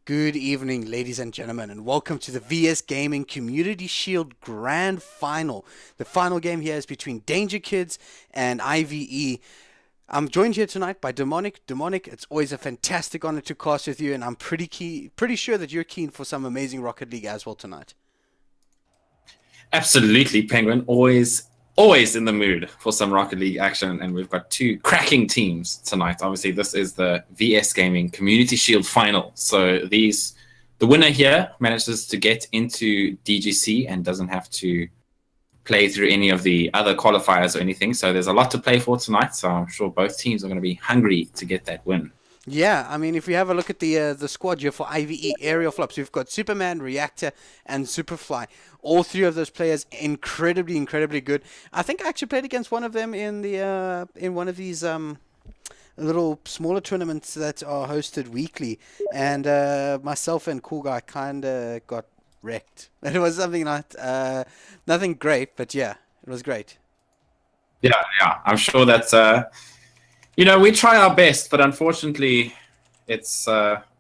Good evening, ladies and gentlemen, and welcome to the VS Gaming Community Shield Grand Final. The final game here is between Danger Kids and iVe. I'm joined here tonight by Demonic. Demonic, it's always a fantastic honor to cast with you, and I'm pretty sure that you're keen for some amazing Rocket League as well tonight. Absolutely, Penguin. Always in the mood for some Rocket League action, and we've got two cracking teams tonight. Obviously, this is the VS Gaming Community Shield Final. So the winner here manages to get into DGC and doesn't have to play through any of the other qualifiers or anything. So there's a lot to play for tonight. So I'm sure both teams are going to be hungry to get that win. Yeah, I mean, if we have a look at the squad here for iVe aerial flops, we've got Superman, Reactor, and Superfly. All three of those players incredibly good. I think I actually played against one of them in one of these little smaller tournaments that are hosted weekly, and myself and Cool Guy kind of got wrecked. It was something like nothing great, but yeah, it was great. Yeah, I'm sure that's. We try our best, but unfortunately, it's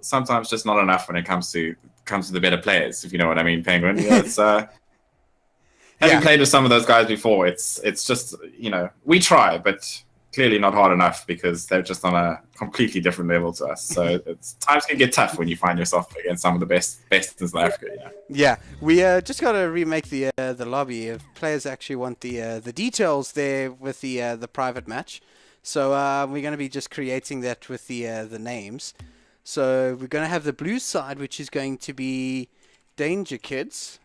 sometimes just not enough when it comes to the better players, if you know what I mean, Penguin. Yeah, it's having played with some of those guys before, it's just, we try, but clearly not hard enough because they're just on a completely different level to us. So times can get tough when you find yourself against some of the best in South Africa. Yeah, we just got to remake the lobby. If players actually want the details there with the private match. So we're going to be just creating that with the names. So we're going to have the blue side, which is going to be Danger Kids.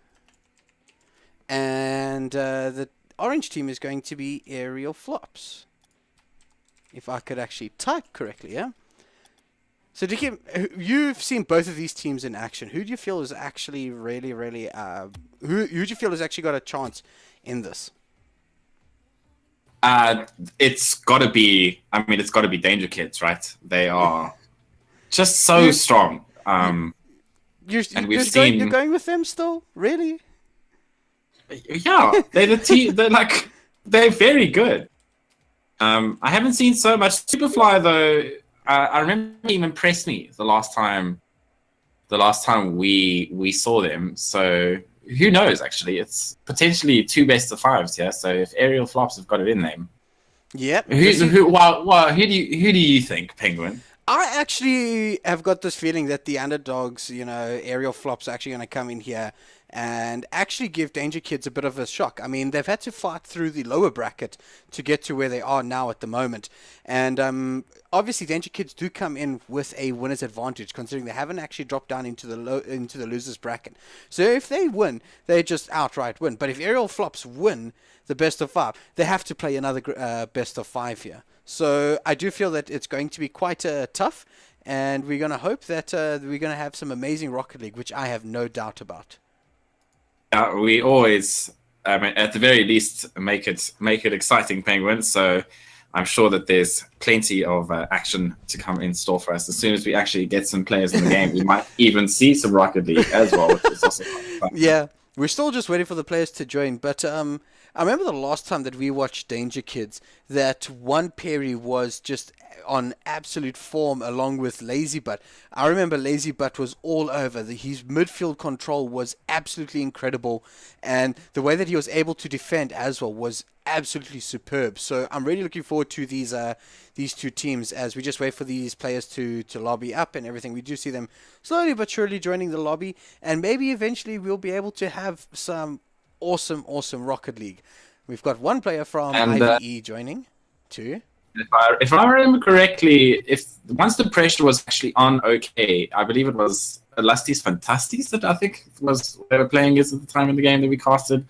And the orange team is going to be Aerial Flops. If I could actually type correctly, yeah? So Dickie, you've seen both of these teams in action. Who do you feel is actually really, who do you feel has actually got a chance in this? It's got to be Danger Kids, right? They are just so strong. You're going with them still? Really? Yeah, they're the team. They're very good. I haven't seen so much Superfly though. I remember he impressed me the last time we saw them. So who knows? Actually, it's potentially two best of fives here. So if Aerial Flops have got it in them, yep. Who do you think, Penguin? I actually have got this feeling that the underdogs, Aerial Flops, are actually going to come in here and actually give Danger Kids a bit of a shock. I mean, they've had to fight through the lower bracket to get to where they are now at the moment. And obviously, Danger Kids do come in with a winner's advantage, considering they haven't actually dropped down into the losers bracket. So if they win, they just outright win. But if Aerial Flops win the best of five, they have to play another best of five here. So I do feel that it's going to be quite tough, and we're going to hope that we're going to have some amazing Rocket League, which I have no doubt about. We always, at the very least, make it exciting, Penguin. So I'm sure that there's plenty of action to come in store for us. As soon as we actually get some players in the game, we might even see some Rocket League as well, which is also fun. Yeah, we're still just waiting for the players to join, but I remember the last time that we watched Danger Kids, that one Perry was just on absolute form along with Lazy Butt. I remember Lazy Butt was all over. His midfield control was absolutely incredible, and the way that he was able to defend as well was absolutely superb. So I'm really looking forward to these two teams as we just wait for these players to lobby up and everything. We do see them slowly but surely joining the lobby, and maybe eventually we'll be able to have some awesome Rocket League. We've got one player from iVe joining, too. If I remember correctly, once the pressure was actually on, I believe it was Elastis Fantastis that I think was they were playing against at the time in the game that we casted.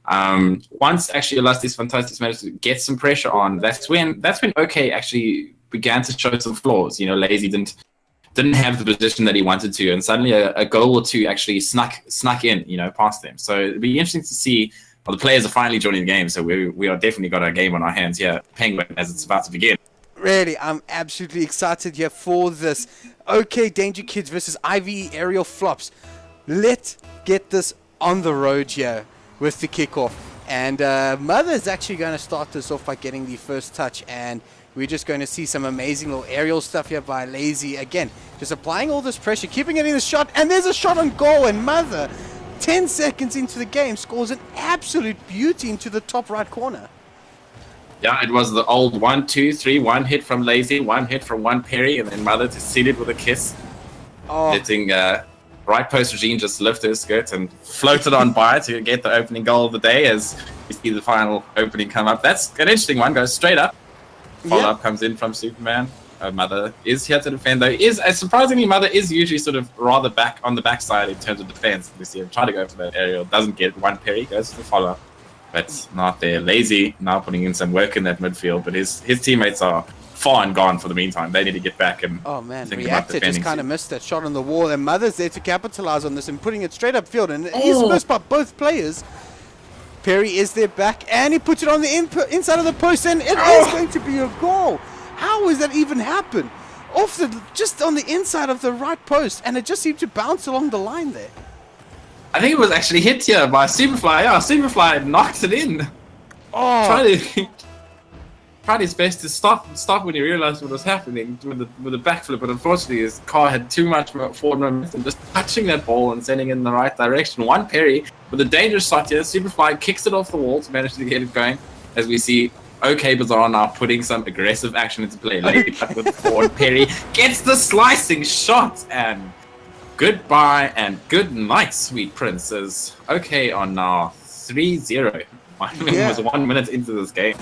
Once actually Elastis Fantastis managed to get some pressure on, that's when actually began to show some flaws. Lazy didn't have the position that he wanted to, and suddenly a goal or two actually snuck in, past them. So it'd be interesting to see. Well, the players are finally joining the game, so we are definitely got a game on our hands here, Penguin, as it's about to begin. Really, I'm absolutely excited here for this. Okay, Danger Kids versus iVe Aerial Flops. Let's get this on the road here with the kickoff. And Mother is actually going to start this off by getting the first touch and we're just going to see some amazing little aerial stuff here by Lazy. Again, just applying all this pressure, keeping it in the shot, and there's a shot on goal, and Mother, 10 seconds into the game, scores an absolute beauty into the top right corner. Yeah, it was the old 1, 2, 3, one hit from Lazy, one hit from one Perry, and then Mother to seal it with a kiss. Oh. Letting right post regime just lift her skirt and float it on by to get the opening goal of the day as we see the final opening come up. That's an interesting one, goes straight up. Follow-up comes in from Superman. Mother is here to defend, though. Surprisingly, Mother is usually sort of rather back on the backside in terms of defense. We see him try to go for that aerial, doesn't get it. One Perry goes for the follow-up, but not there. Lazy now putting in some work in that midfield, but his teammates are far and gone for the meantime. They need to get back and think about Reactor just kind of missed that shot on the wall, and Mother's there to capitalize on this and putting it straight upfield, and he's missed by both players. Perry is there back, and he puts it on the inside of the post, and it is going to be a goal. How has that even happened? Just on the inside of the right post, and it just seemed to bounce along the line there. I think it was actually hit here by Superfly. Yeah, Superfly knocked it in. Tried his best to stop when he realized what was happening with the backflip, but unfortunately his car had too much forward momentum, just touching that ball and sending it in the right direction. One Perry with a dangerous shot here. Superfly kicks it off the wall to manage to get it going, as we see OK Bazaar now putting some aggressive action into play. Lady with the forward. Perry gets the slicing shot, and goodbye and good night, sweet princess. OK are now 3-0. It was 1 minute into this game.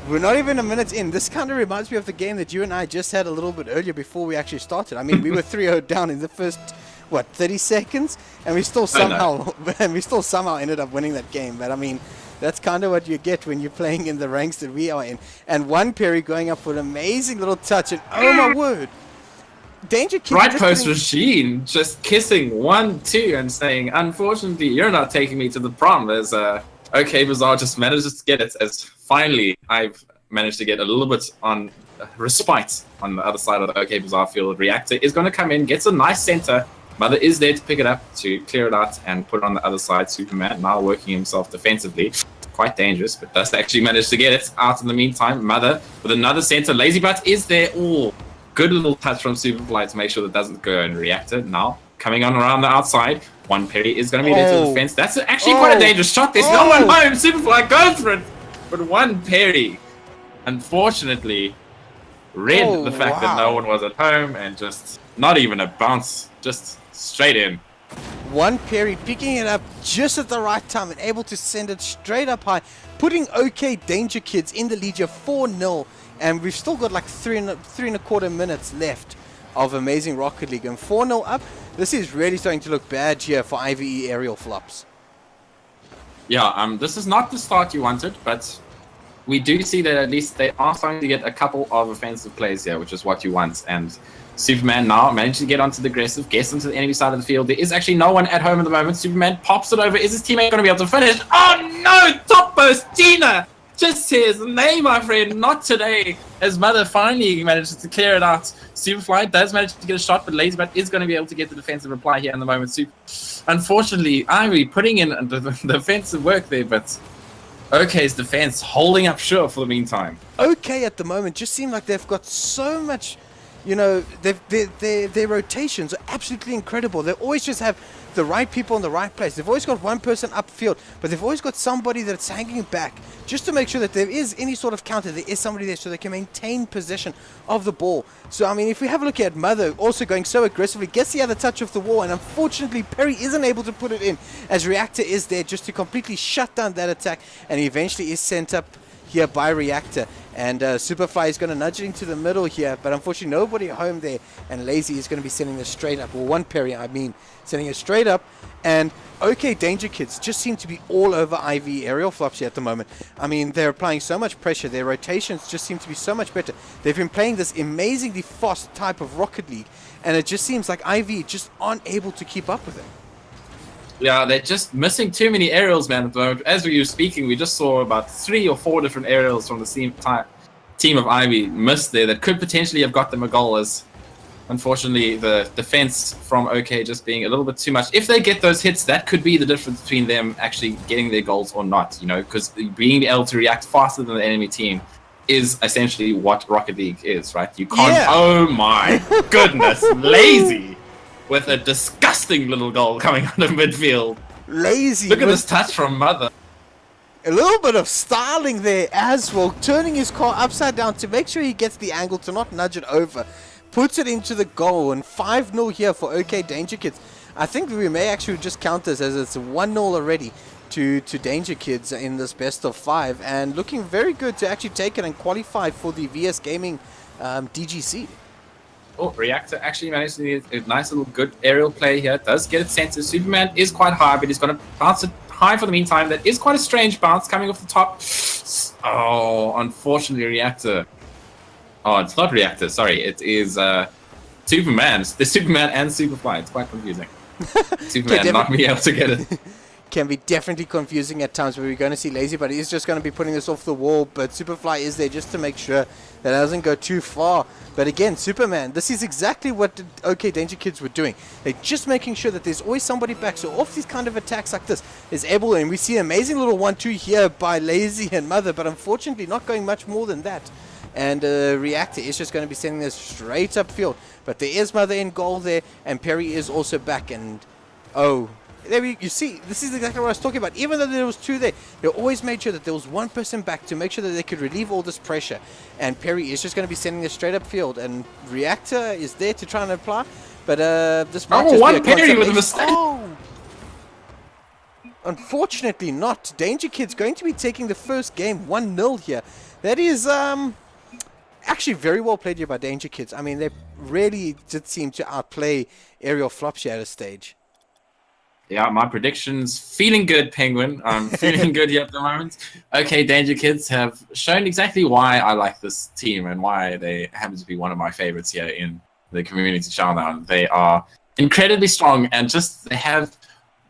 We're not even a minute in. This kind of reminds me of the game that you and I just had a little bit earlier before we actually started. I mean, we were 3-0 down in the first, 30 seconds? And we still somehow ended up winning that game. But I mean, that's kind of what you get when you're playing in the ranks that we are in. And one Perry going up for an amazing little touch. And oh my word. Danger Kid. Right post machine just kissing 1-2 and saying, unfortunately, you're not taking me to the prom. As OK Bazaar just manages to get it, as finally I've managed to get a little bit on respite on the other side of the OK Bazaar field. Reactor is going to come in, gets a nice center. Mother is there to pick it up, to clear it out and put it on the other side. Superman now working himself defensively. Quite dangerous, but does actually manage to get it out in the meantime. Mother with another center. Lazy Butt is there. Oh, good little touch from Superfly to make sure that doesn't go in. Reactor now coming on around the outside. One Perry is going to be there to the defense. That's actually quite a dangerous shot. There's no one home. Superfly goes for it. But one Perry, unfortunately, read the fact that no one was at home and just not even a bounce, just straight in. One Perry picking it up just at the right time and able to send it straight up high, putting OK Danger Kids in the lead here 4-0. And we've still got like 3.25 minutes left of Amazing Rocket League. And 4-0 up, this is really starting to look bad here for iVe aerial flops. Yeah, this is not the start you wanted, but we do see that at least they are starting to get a couple of offensive plays here, which is what you want. And Superman now managed to get onto the aggressive, gets into the enemy side of the field. There is actually no one at home at the moment. Superman pops it over. Is his teammate going to be able to finish? Oh no! Top post, Tina! Just says, nay, my friend, not today. As Mother finally manages to clear it out. Superfly does manage to get a shot, but Lazybat is going to be able to get the defensive reply here in the moment. Unfortunately, iVe putting in the defensive work there, but OK's defense holding up sure for the meantime. OK at the moment just seem like they've got so much, their rotations are absolutely incredible. They always just have the right people in the right place. They've always got one person upfield, but they've always got somebody that's hanging back just to make sure that there is any sort of counter. There is somebody there so they can maintain possession of the ball. So, I mean, if we have a look at Mother also going so aggressively, gets the other touch of the wall, and unfortunately Perry isn't able to put it in as Reactor is there just to completely shut down that attack, and he eventually is sent up here by Reactor. And Superfly is going to nudge it into the middle here, but unfortunately nobody home there, and Lazy is going to be sending this straight up, or one Perry sending it straight up. And OK Danger Kids just seem to be all over iVe aerial flops here at the moment. I mean, they're applying so much pressure, their rotations just seem to be so much better. They've been playing this amazingly fast type of Rocket League, and it just seems like iVe just aren't able to keep up with it. Yeah, they're just missing too many aerials, man, at the moment. As we were speaking, we just saw about 3 or 4 different aerials from the team of iVe missed there that could potentially have got them a goal, as unfortunately the defense from OK just being a little bit too much. If they get those hits, that could be the difference between them actually getting their goals or not, because being able to react faster than the enemy team is essentially what Rocket League is, right? You can't. Yeah. Oh my goodness, lazy with a disgusting little goal coming out of midfield. Lazy. Look at this touch from Mother. A little bit of styling there as well, turning his car upside down to make sure he gets the angle to not nudge it over. Puts it into the goal, and 5-0 here for OK Danger Kids. I think we may actually just count this as it's 1-0 already to Danger Kids in this best of 5, and looking very good to actually take it and qualify for the VS Gaming DGC. Oh, Reactor actually managed to get a nice little good aerial play here. Does get it sent to Superman, is quite high, but he's going to bounce it high for the meantime. That is quite a strange bounce coming off the top. Oh, unfortunately, Reactor. Oh, it's not Reactor, sorry. It is Superman. There's Superman and Superfly. It's quite confusing. Superman not being able to get it. Can be definitely confusing at times, but we're going to see Lazy, but he's just going to be putting this off the wall, but Superfly is there just to make sure that it doesn't go too far. But again, Superman, this is exactly what the OK Danger Kids were doing. They're just making sure that there's always somebody back, so off these kind of attacks like this is able, and we see an amazing little 1-2 here by Lazy and Mother, but unfortunately not going much more than that. And Reactor is just going to be sending this straight upfield, but there is Mother in goal there, and Perry is also back, and there you see, this is exactly what I was talking about. Even though there was 2 there, they always made sure that there was 1 person back to make sure that they could relieve all this pressure. And Perry is just going to be sending this straight upfield, and Reactor is there to try and apply. But this might just one be a Perry with a mistake. Unfortunately not. Danger Kids going to be taking the first game 1-0 here. That is actually very well played here by Danger Kids. I mean, they really did seem to outplay Aerial Flops here at a stage. Yeah, my predictions feeling good, Penguin. I'm feeling good here at the moment. OK, Danger Kids have shown exactly why I like this team and why they happen to be one of my favorites here in the community showdown. They are incredibly strong, and just they have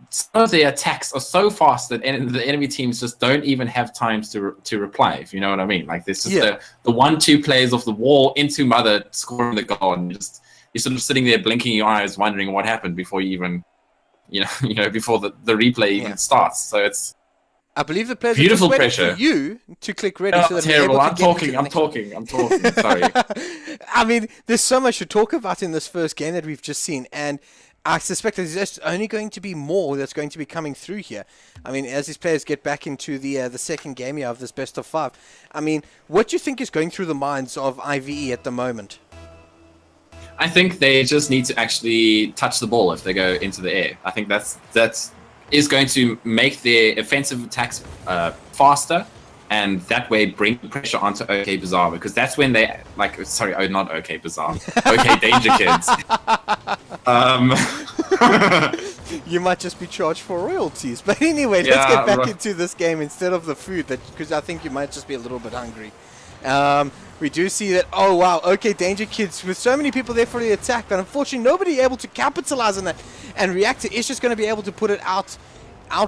some of their attacks are so fast that the enemy teams just don't even have time to reply, if you know what I mean. Like this is the 1-2 plays off the wall into Mother scoring the goal, and you're sort of sitting there blinking your eyes, wondering what happened before you even. You know, before the replay even starts. So it's I believe the players beautiful are just pressure for you to click ready. So that terrible. I'm talking. Sorry. I mean, there's so much to talk about in this first game that we've just seen, and I suspect there's just only going to be more that's going to be coming through here. I mean, as these players get back into the second game here of this best of 5, I mean, what do you think is going through the minds of iVe at the moment? I think they just need to actually touch the ball if they go into the air. I think that is going to make their offensive attacks faster, and that way bring pressure onto OK Bazaar, because that's when they not OK Bazaar, OK Danger Kids. You might just be charged for royalties, but anyway, let's get back into this game instead of the food, because I think you might just be a little bit hungry. We do see that, oh wow, OK Danger Kids with so many people there for the attack, but unfortunately nobody able to capitalize on that, and Reactor is just going to be able to put it out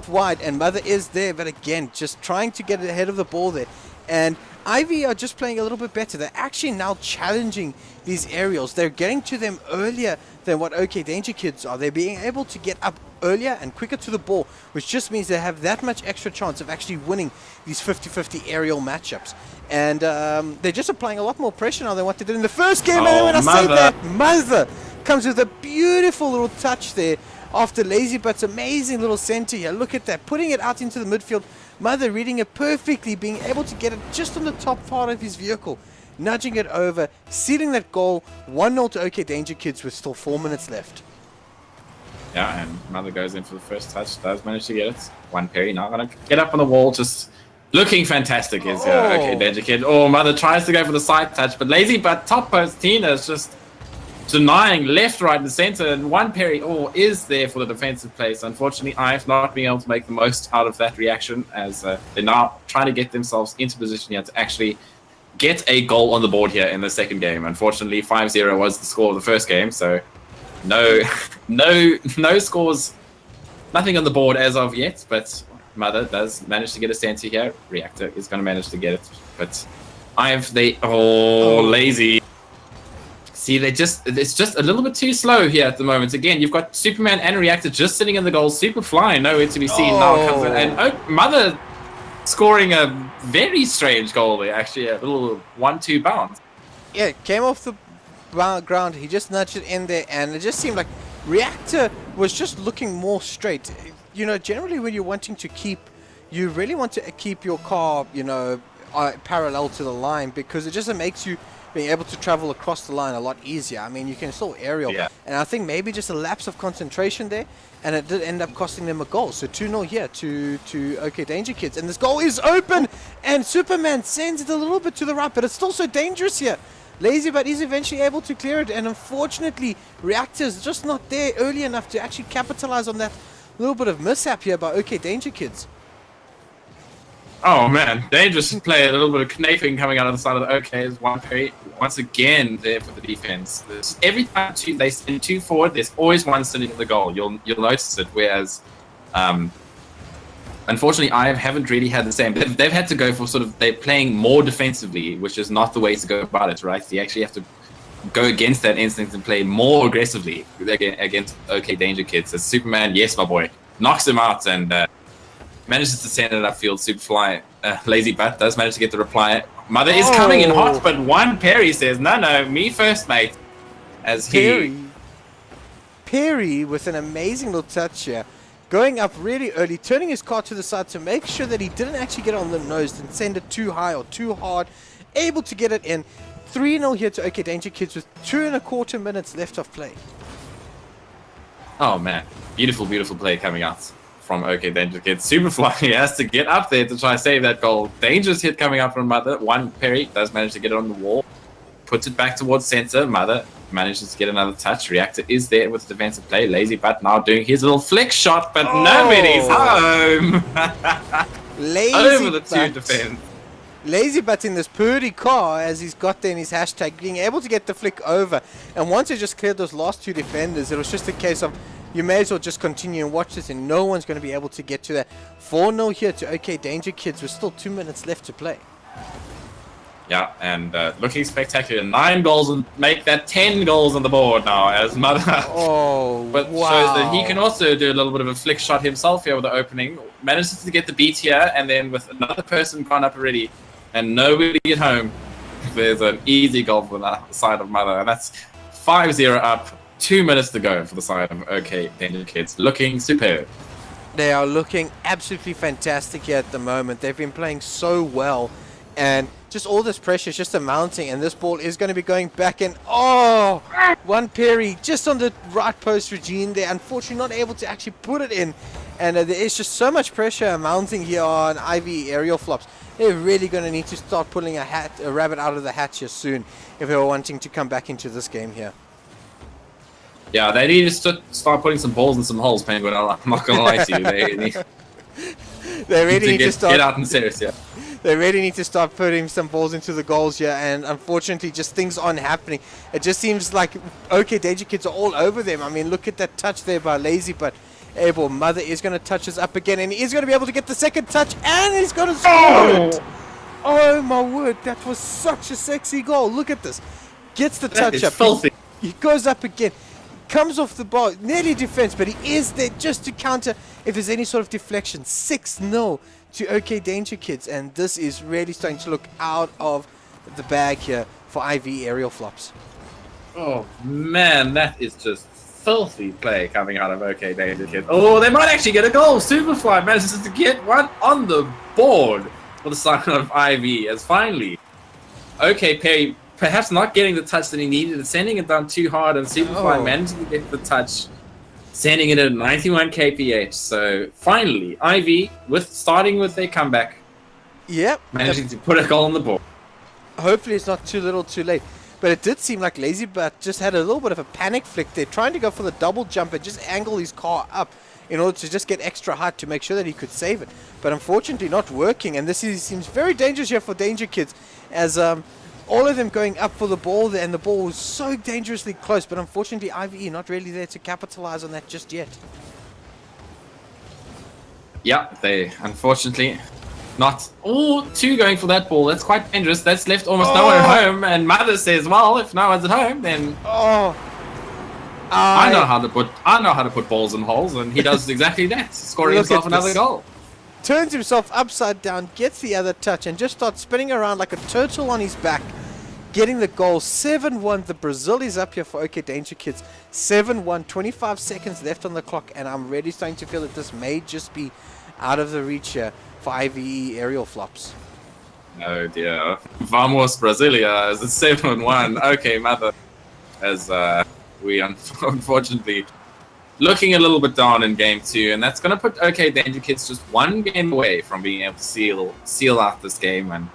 wide, and Mother is there, but again, just trying to get ahead of the ball there. And iVe are just playing a little bit better. They're actually now challenging these aerials. They're getting to them earlier than what OK Danger Kids are. They're being able to get up earlier and quicker to the ball, which just means they have that much extra chance of actually winning these 50-50 aerial matchups. And they're just applying a lot more pressure now than what they did in the first game. And then when I say that, Mother comes with a beautiful little touch there after Lazy Butt's amazing little center here. Look at that, putting it out into the midfield. Mother reading it perfectly, being able to get it just on the top part of his vehicle, nudging it over, sealing that goal. 1-0 to OK Danger Kids with still 4 minutes left. Yeah, and Mother goes in for the first touch, does manage to get it. One Perry now gonna get up on the wall, just looking fantastic is OK Danger Kid. Oh, Mother tries to go for the side touch, but Lazy Butt top post Tina is just denying left, right, and center, and one Perry is there for the defensive place. Unfortunately, I've not been able to make the most out of that reaction, as they're now trying to get themselves into position here to actually get a goal on the board here in the second game. Unfortunately, 5-0 was the score of the first game, so no scores, nothing on the board as of yet, but Mother does manage to get a center here. Reactor is going to manage to get it, but Lazy. See, it's just a little bit too slow here at the moment. Again, you've got Superman and Reactor just sitting in the goal. Superfly nowhere to be seen now. Comes in, and Mother scoring a very strange goal there, actually, a little 1-2 bounce. Yeah, it came off the ground. He just nudged it in there, and it just seemed like Reactor was just looking more straight. You know, generally when you're wanting to keep, you really want to keep your car, you know, parallel to the line, because it just makes you being able to travel across the line a lot easier. I mean, you can still aerial, and I think maybe just a lapse of concentration there, and it did end up costing them a goal. So 2-0 here to OK Danger Kids, and this goal is open, and Superman sends it a little bit to the right, but it's still so dangerous here. Lazy but is eventually able to clear it, and unfortunately Reactor's just not there early enough to actually capitalize on that little bit of mishap here by OK Danger Kids. Oh man, dangerous play. A little bit of knifing coming out of the side of the OK's. One parry once again there for the defense. Every time they send two forward, there's always one sitting at the goal. You'll notice it. Whereas, unfortunately, I haven't really had the same. They've had to go for they're playing more defensively, which is not the way to go about it, right? You actually have to go against that instinct and play more aggressively against OK Danger Kids. As Superman, yes, my boy, knocks him out and manages to send it upfield. Superfly, Lazy Butt does manage to get the reply. Mother is coming in hot, but one parry says, no, me first, mate. As Perry with an amazing little touch here. Going up really early, turning his car to the side to make sure that he didn't actually get on the nose and send it too high or too hard. Able to get it in. 3-0 here to OK Danger Kids with 2.25 minutes left of play. Oh man, beautiful, beautiful play coming out from OK Danger Kids. Superfly has to get up there to try and save that goal. Dangerous hit coming out from Mother. One parry does manage to get it on the wall. Puts it back towards center. Mother manages to get another touch. Reactor is there with the defensive play. Lazy Butt now doing his little flick shot, but nobody's home. Lazy over the Butt. two defense. Lazy Butt in this purdy car, as he's got there in his hashtag, being able to get the flick over. And once he just cleared those last two defenders, it was just a case of you may as well just continue and watch this, and no one's going to be able to get to that. 4-0 here to OK Danger Kids with still 2 minutes left to play. Yeah, and looking spectacular. 9 goals and make that 10 goals on the board now as Mother. But shows that he can also do a little bit of a flick shot himself here with the opening. Manages to get the beat here, and then with another person gone up already and nobody at home, there's an easy goal for the side of Mother. And that's 5-0 up. 2 minutes to go for the side of OK Danger Kids. Looking superb. They are looking absolutely fantastic here at the moment. They've been playing so well, and just all this pressure is just mounting, and this ball is going to be going back in. One parry just on the right post. Regine there, unfortunately not able to actually put it in, and there is just so much pressure mounting here on iVe aerial flops. They're really going to need to start pulling a rabbit out of the hat here soon if they were wanting to come back into this game here. Yeah, they need to start putting some balls in some holes, Penguin. I'm not going to lie to you. They really need to start. Get out and serious, yeah. They really need to start putting some balls into the goals here, and unfortunately just things aren't happening. It just seems like OK Danger Kids are all over them. I mean, look at that touch there by Lazy, but Abel Mother is going to touch this up again, and he is going to be able to get the second touch, and he's going to score it. Oh my word, that was such a sexy goal. Look at this. Gets the touch up. Filthy. He goes up again. Comes off the bar, nearly defense, but he is there just to counter if there's any sort of deflection. 6-0 to OK Danger Kids, and this is really starting to look out of the bag here for iVe aerial flops. Oh man, that is just filthy play coming out of OK Danger Kids. Oh, they might actually get a goal. Superfly manages to get one on the board for the side of iVe, as finally OK Perry perhaps not getting the touch that he needed and sending it down too hard, and Superfly managed to get the touch, sending it at 91 kph. So finally, iVe, starting with their comeback, managing to put a goal on the board. Hopefully it's not too little too late, but it did seem like Lazy Butt just had a little bit of a panic flick there, trying to go for the double jump and just angle his car up in order to just get extra height to make sure that he could save it, but unfortunately not working. And this seems very dangerous here for Danger Kids, as all of them going up for the ball there, and the ball was so dangerously close, but unfortunately iVe not really there to capitalize on that just yet. Yeah, they unfortunately not. Two going for that ball. That's quite dangerous. That's left almost no one at home, and Mother says, well, if no one's at home, then I know how to put balls in holes, and he does exactly that, scoring himself another goal. turns himself upside down, gets the other touch, and just starts spinning around like a turtle on his back, getting the goal. 7-1. The Brazil is up here for OK Danger Kids. 7-1. 25 seconds left on the clock, and I'm really starting to feel that this may just be out of the reach here for iVe aerial flops. Oh dear. Vamos Brasilia is a 7-1. Okay, mother. As we unfortunately looking a little bit down in game 2, and that's going to put OK Danger Kids just one game away from being able to seal out this game, and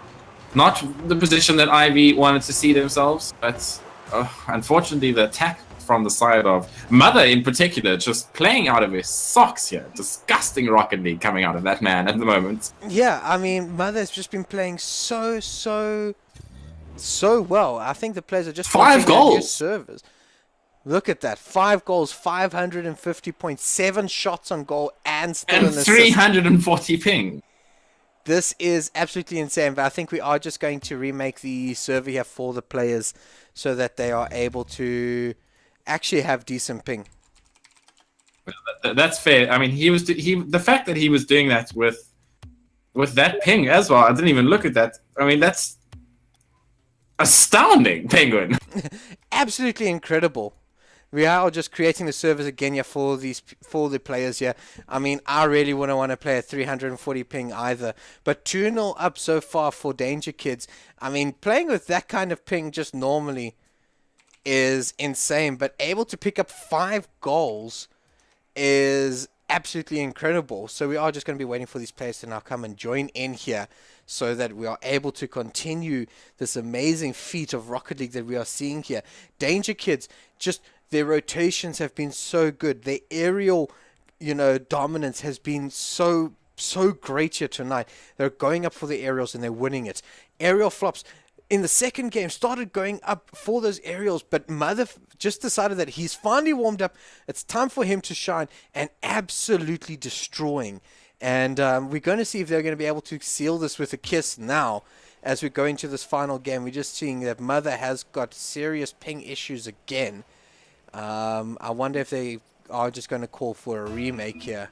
not the position that iVe wanted to see themselves, but unfortunately the attack from the side of Mother in particular, just playing out of his socks here. Disgusting Rocket League coming out of that man at the moment. Yeah, I mean, Mother's just been playing so well. I think the players are just 5 goals. Servers. Look at that. 5 goals, 550 points, 7 shots on goal, and still an assist. 340 ping. This is absolutely insane, but I think we are just going to remake the server here for the players so that they are able to actually have decent ping. That's fair. I mean, the fact that he was doing that with that ping as well, I didn't even look at that. I mean, that's astounding, Penguin. Absolutely incredible. We are just creating the servers again here for the players here. I mean, I really wouldn't want to play at 340 ping either. But 2-0 up so far for Danger Kids. I mean, playing with that kind of ping just normally is insane. But able to pick up 5 goals is absolutely incredible. So we are just going to be waiting for these players to now come and join in here so that we are able to continue this amazing feat of Rocket League that we are seeing here. Danger Kids, just their rotations have been so good. Their aerial, dominance has been so great here tonight. They're going up for the aerials and they're winning it. Aerial flops in the second game started going up for those aerials, but Mother just decided that he's finally warmed up. It's time for him to shine and absolutely destroying. And we're going to see if they're going to be able to seal this with a kiss now as we go into this final game. We're just seeing that Mother has got serious ping issues again. I wonder if they are just going to call for a remake here.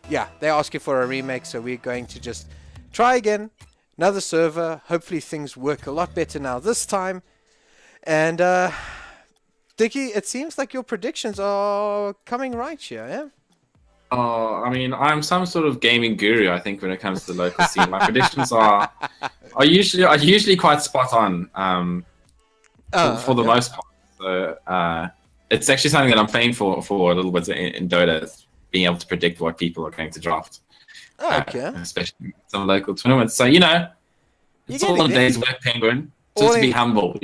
Yeah, they're asking for a remake, so we're going to just try again. Another server. Hopefully things work a lot better now this time. And, Dickie, it seems like your predictions are coming right here, yeah? I mean, I'm some sort of gaming guru, I think, when it comes to the local scene. My predictions are usually quite spot on for the most part. So it's actually something that I'm playing for a little bit in Dota, being able to predict what people are going to draft. Okay. Especially in some local tournaments. So, it's all on days work, Penguin. Just to be humble,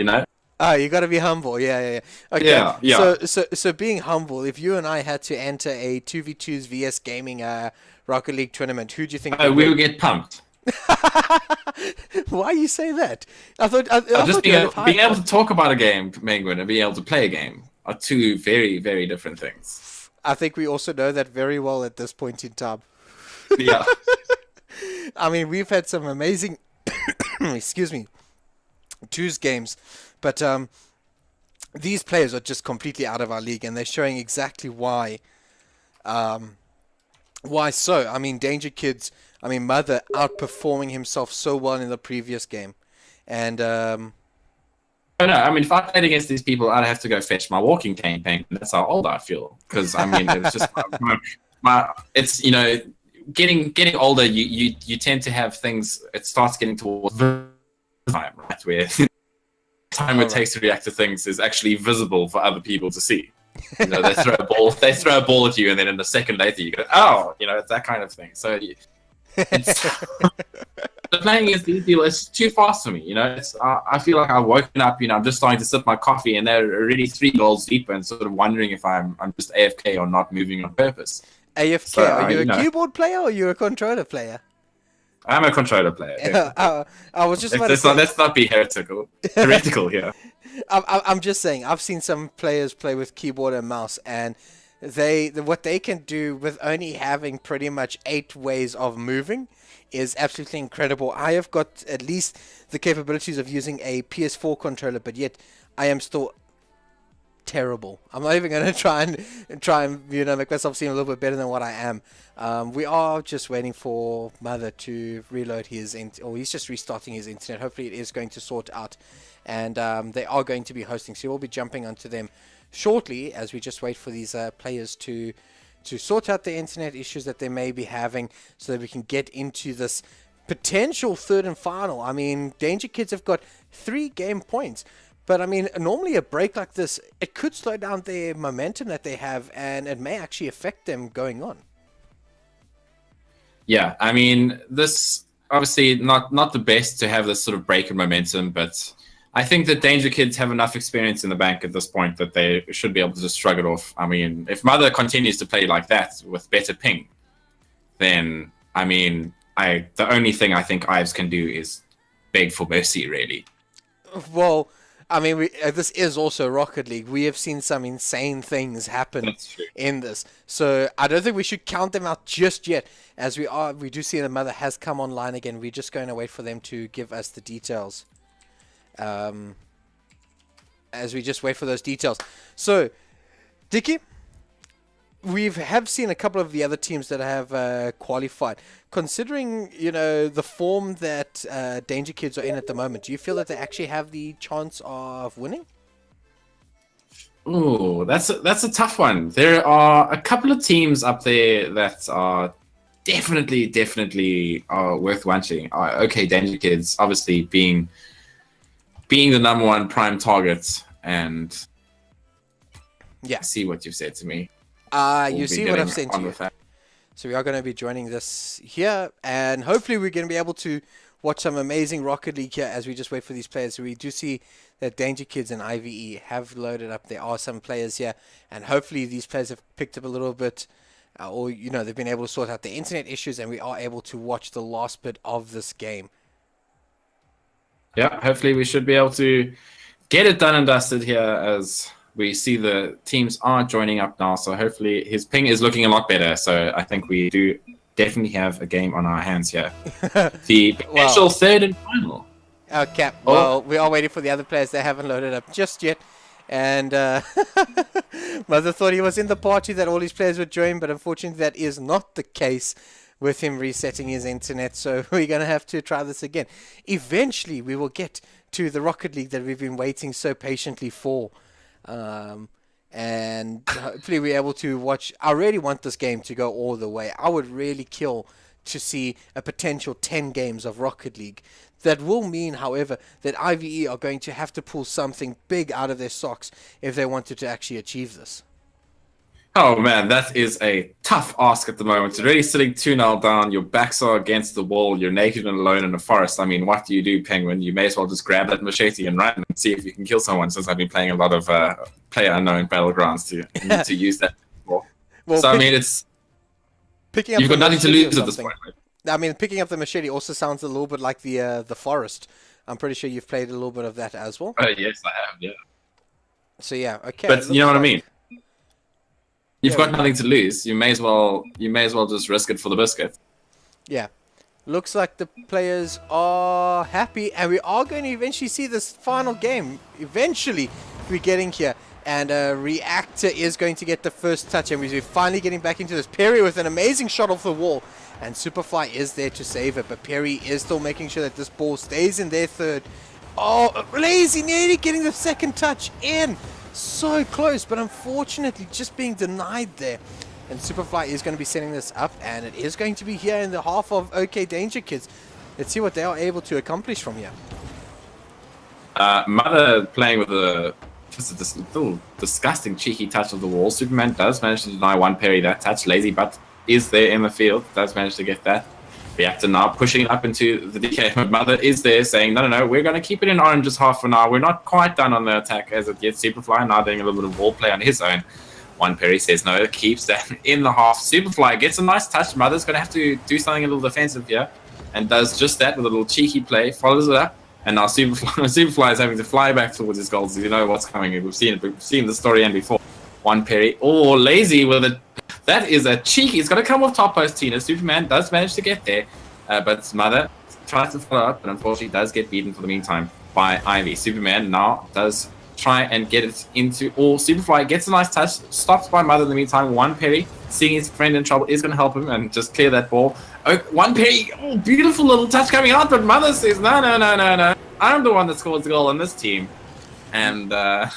Oh, you got to be humble. Yeah. Okay. Yeah. So being humble, if you and I had to enter a 2v2s VS Gaming Rocket League tournament, who do you think? We would get pumped. Why you say that? I thought being able to talk about a game, Penguin, and being able to play a game are two very, very different things. I think we also know that very well at this point in time. Yeah. I mean, we've had some amazing, excuse me, 2s games, but these players are just completely out of our league, and they're showing exactly why. Why so? I mean, Danger Kids. I mean, Mother outperforming himself so well in the previous game, and Oh no! I mean, if I played against these people, I'd have to go fetch my walking cane. That's how old I feel. Because I mean, it's just it's getting older. You tend to have things. It starts getting towards time, right? Where time it takes to react to things is actually visible for other people to see. They throw a ball at you, and then in a second later you go, oh, it's that kind of thing. So playing against these people is too fast for me. I feel like I've woken up. I'm just starting to sip my coffee, and they're already 3 goals deep, and sort of wondering if I'm just AFK or not moving on purpose. AFK? So, are you a keyboard player or are you a controller player? I'm a controller player. Yeah. I was just about to say, let's not be heretical here. I'm just saying, I've seen some players play with keyboard and mouse, and what they can do with only having pretty much 8 ways of moving is absolutely incredible. I have got at least the capabilities of using a PS4 controller, but yet I am still terrible. I'm not even going to try and make myself seem a little bit better than what I am. We are just waiting for Mother to reload his or he's just restarting his internet. Hopefully it is going to sort out, and they are going to be hosting, so we'll be jumping onto them shortly as we just wait for these players to sort out the internet issues that they may be having, so that we can get into this potential third and final. I mean, Danger Kids have got 3 game points. But, I mean, normally a break like this, it could slow down their momentum that they have, and it may actually affect them going on. Yeah, I mean, this obviously not the best to have this sort of break in momentum, but I think that Danger Kids have enough experience in the bank at this point that they should be able to just shrug it off. I mean, if Mother continues to play like that with better ping, then, I mean, the only thing I think iVe can do is beg for mercy, really. Well, I mean, this is also Rocket League. We have seen some insane things happen in this. So I don't think we should count them out just yet. As we do see the Mother has come online again. We're just going to wait for them to give us the details. As we just wait for those details. So, Dickie, we have seen a couple of the other teams that have qualified. Considering, the form that Danger Kids are in at the moment, do you feel that they actually have the chance of winning? Ooh, that's a tough one. There are a couple of teams up there that are definitely worth watching. Okay, Danger Kids, obviously being the number one prime target, and yeah, I see what you've said to me. You see what I've sent to you. So we are going to be joining this here, and hopefully we're going to be able to watch some amazing Rocket League here as we just wait for these players. So we do see that Danger Kids and iVe have loaded up. There are some players here, and hopefully these players have picked up a little bit, or they've been able to sort out the internet issues, and we are able to watch the last bit of this game. Yeah, hopefully we should be able to get it done and dusted here as we see the teams are joining up now. So hopefully his ping is looking a lot better. So I think we do definitely have a game on our hands here. The potential third and final. Okay, well, we are waiting for the other players. They haven't loaded up just yet. And Mother thought he was in the party that all his players would join, but unfortunately that is not the case with him resetting his internet. So we're going to have to try this again. Eventually we will get to the Rocket League that we've been waiting so patiently for. And hopefully we're able to watch. I really want this game to go all the way. I would really kill to see a potential 10 games of Rocket League. That will mean, however, that iVe are going to have to pull something big out of their socks if they wanted to actually achieve this. Oh man, that is a tough ask at the moment. You're really sitting 2-0 down, your backs are against the wall, you're naked and alone in the forest. I mean, what do you do, Penguin? You may as well just grab that machete and run and see if you can kill someone, since I've been playing a lot of player-unknown Battlegrounds to use that before. Well, so, I mean, you've got nothing to lose at this point, right? I mean, picking up the machete also sounds a little bit like the forest. I'm pretty sure you've played a little bit of that as well. Yes, I have, yeah. So, yeah, okay. But you know what I mean? You've got nothing to lose. You may as well just risk it for the biscuit. Yeah. Looks like the players are happy, and we are going to eventually see this final game. Eventually, we're getting here, and Reactor is going to get the first touch, and we're finally getting back into this. Perry with an amazing shot off the wall, and Superfly is there to save it, but Perry is still making sure that this ball stays in their third. Oh, Lazy nearly getting the second touch in. So close, but unfortunately just being denied there. And Superfly is going to be setting this up, and it is going to be here in the half of OK Danger Kids. Let's see what they are able to accomplish from here. Mother playing with this little disgusting cheeky touch of the wall. Superman does manage to deny one Perry that touch. Lazy Butt is there in the field, does manage to get that. Reactor now pushing it up into the DK. Mother is there saying, no, we're going to keep it in orange just half for now. We're not quite done on the attack as it gets. Superfly now doing a little bit of wall play on his own. One Perry says no, keeps that in the half. Superfly gets a nice touch. Mother's going to have to do something a little defensive here, and does just that with a little cheeky play, follows it up, and now Superfly is having to fly back towards his goals. You know what's coming. We've seen it. We've seen the story end before. One Perry, Lazy with it. That is a cheeky. It's going to come off top post, Tina. Superman does manage to get there. But Mother tries to follow up, but unfortunately does get beaten for the meantime by iVe. Superman now does try and get it into, or Superfly gets a nice touch, stops by Mother in the meantime. One Perry, seeing his friend in trouble, is going to help him and just clear that ball. Oh, one Perry, oh, beautiful little touch coming out, but Mother says, no, no, no, no, no. I'm the one that scores the goal on this team. And there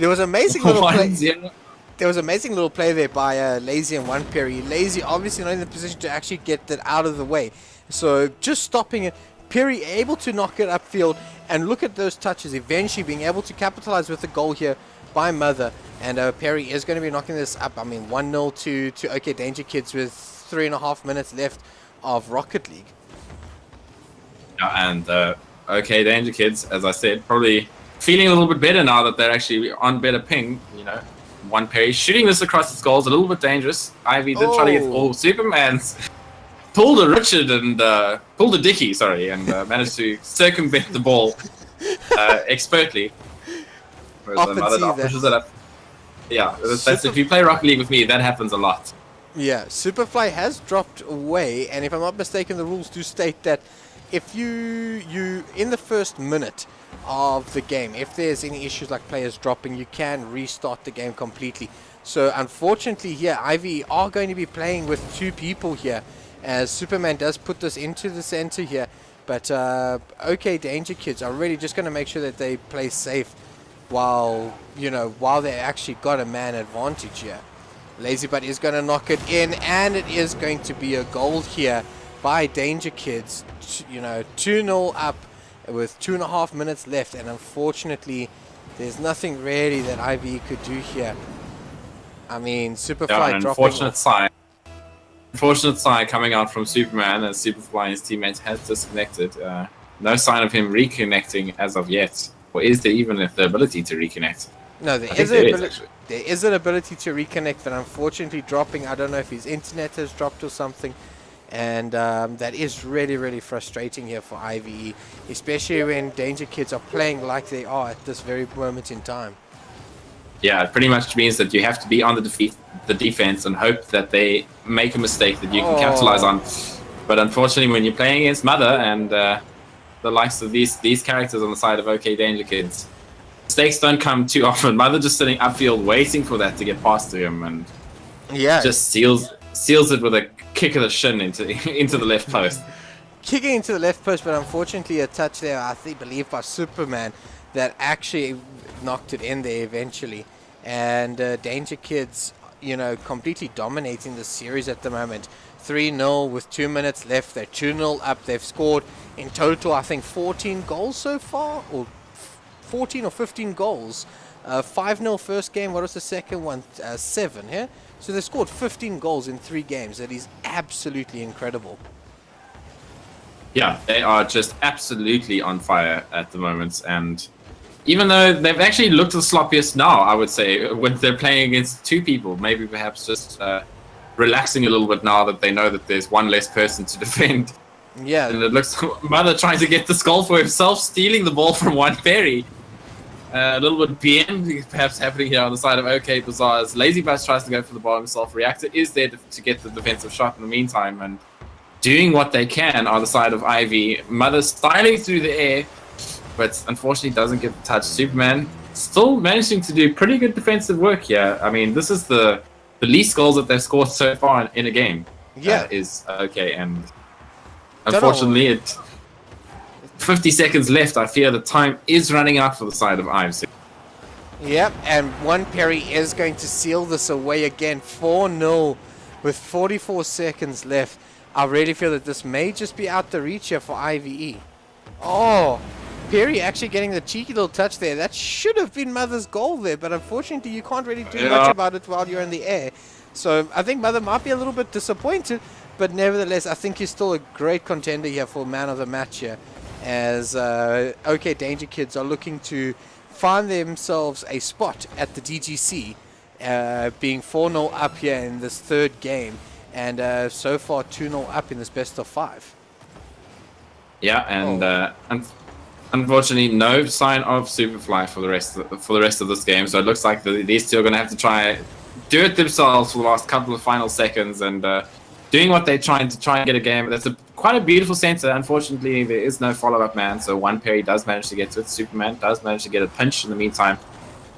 was amazing little play. There was amazing little play there by Lazy and One Perry. Lazy obviously not in the position to actually get that out of the way. So just stopping it. Perry able to knock it upfield, and look at those touches, eventually being able to capitalize with the goal here by Mother. And Perry is going to be knocking this up. I mean, 1-0 to OK Danger Kids with 3.5 minutes left of Rocket League. And OK Danger Kids, as I said, probably feeling a little bit better now that they're actually on better ping. You know, One Perry shooting this across its goals, a little bit dangerous. iVe did try to get Superman's. Pulled a Richard and pulled a Dicky, sorry, and managed to circumvent the ball expertly. Pushes it up. Yeah, that's if you play Rocket League with me, that happens a lot. Yeah, Superfly has dropped away, and if I'm not mistaken, the rules do state that if you in the first minute of the game, if there's any issues like players dropping, you can restart the game completely. So unfortunately here, iVe are going to be playing with 2 people here, as Superman does put this into the center here. But OK Danger Kids are really just going to make sure that they play safe while they actually got a man advantage here. Lazybutt is going to knock it in, and it is going to be a goal here by Danger Kids. 2-0 up with 2.5 minutes left, and unfortunately there's nothing really that iVe could do here. I mean, Superfly dropping off. Unfortunate sign coming out from Superman, as Superfly and his teammates has disconnected. No sign of him reconnecting as of yet. Or is there even the ability to reconnect? No, there is an ability to reconnect, but unfortunately dropping. I don't know if his internet has dropped or something. And that is really, really frustrating here for iVe, especially when Danger Kids are playing like they are at this very moment in time. Yeah, it pretty much means that you have to be on the defense and hope that they make a mistake that you can capitalize on. But unfortunately, when you're playing against Mother and the likes of these characters on the side of OK Danger Kids, mistakes don't come too often. Mother just sitting upfield waiting for that to get past to him, and just seals it with a kick of the shin into the left post. Kicking into the left post, but unfortunately a touch there, I believe by Superman, that actually knocked it in there eventually. And Danger Kids, completely dominating the series at the moment. 3-0 with 2 minutes left. They're 2-0 up. They've scored in total, I think, 14 goals so far, or 14 or 15 goals. 5-0 first game. What was the second one? 7, yeah? So they scored 15 goals in 3 games. That is absolutely incredible. Yeah, they are just absolutely on fire at the moment, and even though they've actually looked the sloppiest now, I would say, when they're playing against 2 people, maybe perhaps just relaxing a little bit now that they know that there's one less person to defend. Yeah. And it looks Mother trying to get this goal for himself, stealing the ball from One Perry. A little bit BM perhaps happening here on the side of OK Bazaar as Lazybutt tries to go for the ball himself. Reactor is there to get the defensive shot in the meantime, and doing what they can on the side of iVe. Mother styling through the air, but unfortunately doesn't get the touch. Superman still managing to do pretty good defensive work here. I mean, this is the least goals that they've scored so far in a game. Yeah. Is OK, and unfortunately 50 seconds left. I fear the time is running out for the side of iVe. Yep, and One Perry is going to seal this away again. 4-0 with 44 seconds left. I really feel that this may just be out the reach here for iVe. Oh, Perry actually getting the cheeky little touch there. That should have been Mother's goal there, but unfortunately you can't really do much about it while you're in the air. So I think Mother might be a little bit disappointed, but nevertheless, I think he's still a great contender here for man of the match here, as OK Danger Kids are looking to find themselves a spot at the DGC, being 4-0 up here in this 3rd game, and so far 2-0 up in this best of 5. Yeah, and unfortunately no sign of Superfly for the rest of this game. So it looks like these two are going to have to try do it themselves for the last couple of final seconds, and doing what they're trying to get a game. That's quite a beautiful center. Unfortunately, there is no follow-up man, so one parry does manage to get to it. Superman does manage to get a punch in the meantime,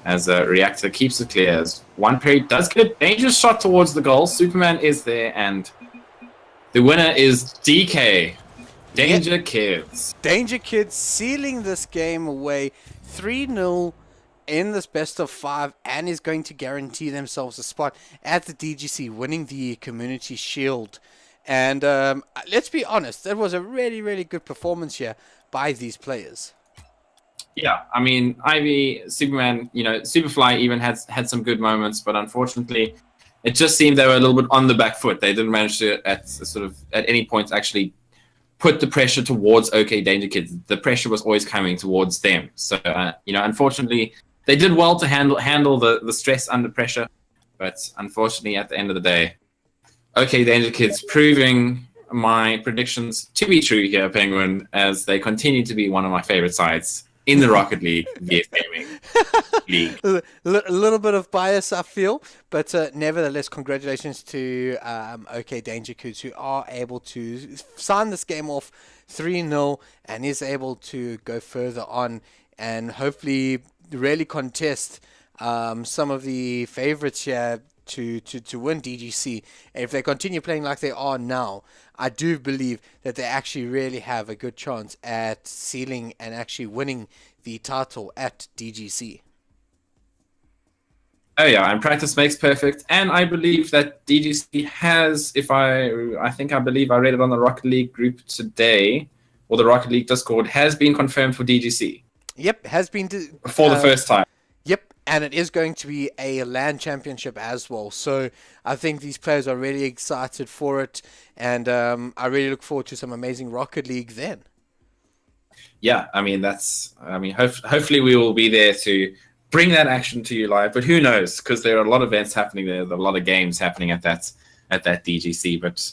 as a reactor keeps it clear. As one parry does get a dangerous shot towards the goal. Superman is there, and the winner is DK. Danger Kids. Danger Kids sealing this game away 3-0 in this best of 5, and is going to guarantee themselves a spot at the DGC, winning the Community Shield. And let's be honest, that was a really, really good performance here by these players. Yeah, I mean, iVe, Superman, Superfly even had some good moments, but unfortunately, it just seemed they were a little bit on the back foot. They didn't manage to, at any point, actually put the pressure towards OK Danger Kids. The pressure was always coming towards them. So, unfortunately, they did well to handle the stress under pressure, but unfortunately, at the end of the day, OK Danger Kids proving my predictions to be true here, Penguin, as they continue to be one of my favorite sides in the Rocket League VS Gaming League. A little bit of bias, I feel, but nevertheless, congratulations to OK Danger Kids, who are able to sign this game off 3-0 and is able to go further on and hopefully really contest some of the favorites here to win DGC. And if they continue playing like they are now, I do believe that they actually really have a good chance at sealing and actually winning the title at DGC. Oh yeah, and practice makes perfect. And I believe that DGC has, I believe I read it on the Rocket League group today, or the Rocket League Discord, has been confirmed for DGC. Yep, has been for the first time. Yep, and it is going to be a LAN championship as well. So I think these players are really excited for it, and I really look forward to some amazing Rocket League then. Yeah, I mean hopefully we will be there to bring that action to you live. But who knows? Because there are a lot of events happening there, there are a lot of games happening at that DGC. But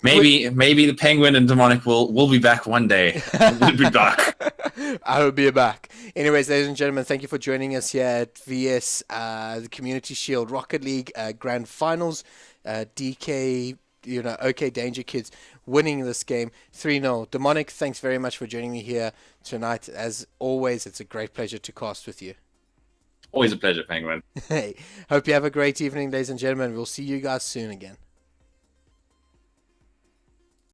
maybe the Penguin and Demonic will be back one day. We'll be back. I will be back. Anyways, ladies and gentlemen, thank you for joining us here at VS, the Community Shield Rocket League Grand Finals. DK, OK Danger Kids winning this game 3-0. Demonic, thanks very much for joining me here tonight. As always, it's a great pleasure to cast with you. Always a pleasure, Penguin. Hey, hope you have a great evening, ladies and gentlemen. We'll see you guys soon again.